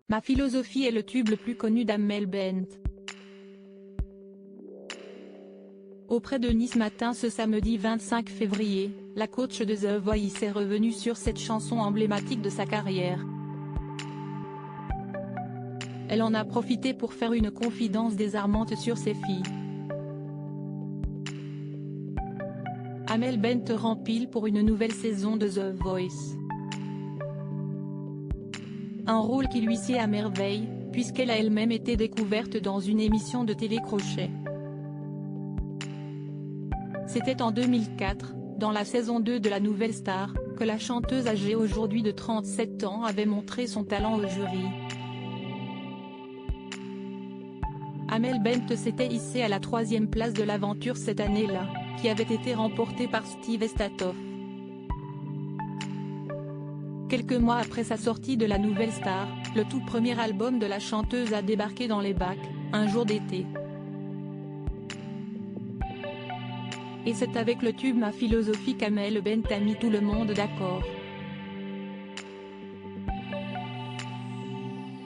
Ma philosophie est le tube le plus connu d'Amel Bent. Auprès de Nice Matin ce samedi 25 février, la coach de The Voice est revenue sur cette chanson emblématique de sa carrière. Elle en a profité pour faire une confidence désarmante sur ses filles. Amel Bent rempile pour une nouvelle saison de The Voice. Un rôle qui lui sied à merveille, puisqu'elle a elle-même été découverte dans une émission de télé Crochet. C'était en 2004, dans la saison 2 de La Nouvelle Star, que la chanteuse âgée aujourd'hui de 37 ans avait montré son talent au jury. Amel Bent s'était hissée à la 3e place de l'aventure cette année-là, qui avait été remportée par Steve Estatoff. Quelques mois après sa sortie de La Nouvelle Star, le tout premier album de la chanteuse a débarqué dans les bacs, un jour d'été. Et c'est avec le tube Ma philosophie qu'Amel Bent a mis tout le monde d'accord.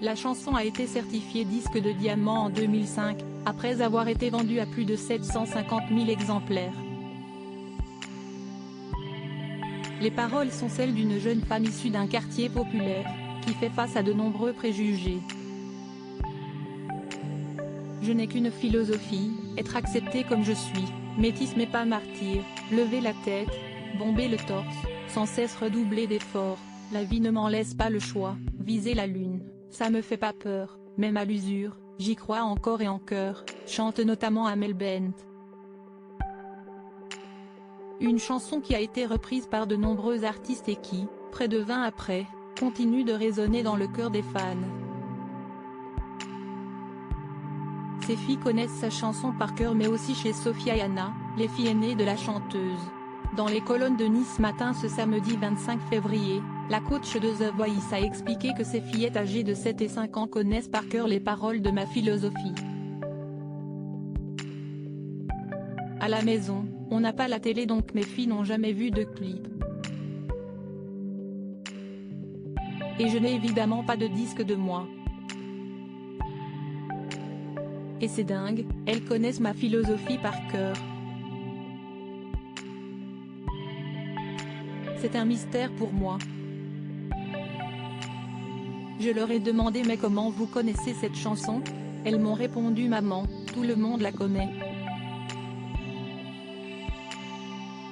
La chanson a été certifiée disque de diamant en 2005, après avoir été vendue à plus de 750 000 exemplaires. Les paroles sont celles d'une jeune femme issue d'un quartier populaire, qui fait face à de nombreux préjugés. Je n'ai qu'une philosophie, être acceptée comme je suis, métisse mais pas martyr, lever la tête, bomber le torse, sans cesse redoubler d'efforts, la vie ne m'en laisse pas le choix, viser la lune, ça me fait pas peur, même à l'usure, j'y crois encore et en cœur, chante notamment Amel Bent. Une chanson qui a été reprise par de nombreux artistes et qui, près de 20 après, continue de résonner dans le cœur des fans. Ses filles connaissent sa chanson par cœur mais aussi chez Sophia et Anna, les filles aînées de la chanteuse. Dans les colonnes de Nice Matin ce samedi 25 février, la coach de The Voice a expliqué que ses fillettes âgées de 7 et 5 ans connaissent par cœur les paroles de Ma philosophie. À la maison, on n'a pas la télé donc mes filles n'ont jamais vu de clip. Et je n'ai évidemment pas de disque de moi. Et c'est dingue, elles connaissent ma philosophie par cœur. C'est un mystère pour moi. Je leur ai demandé mais comment vous connaissez cette chanson? Elles m'ont répondu maman, tout le monde la connaît.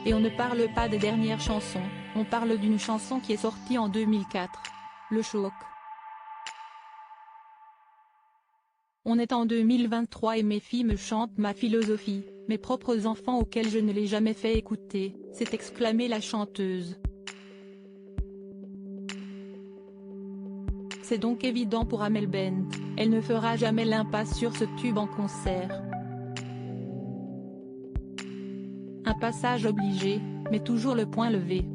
Et on ne parle pas des dernières chansons, on parle d'une chanson qui est sortie en 2004. Le choc. On est en 2023 et mes filles me chantent ma philosophie, mes propres enfants auxquels je ne l'ai jamais fait écouter, s'est exclamée la chanteuse. C'est donc évident pour Amel Bent, elle ne fera jamais l'impasse sur ce tube en concert. Un passage obligé, mais toujours le point levé.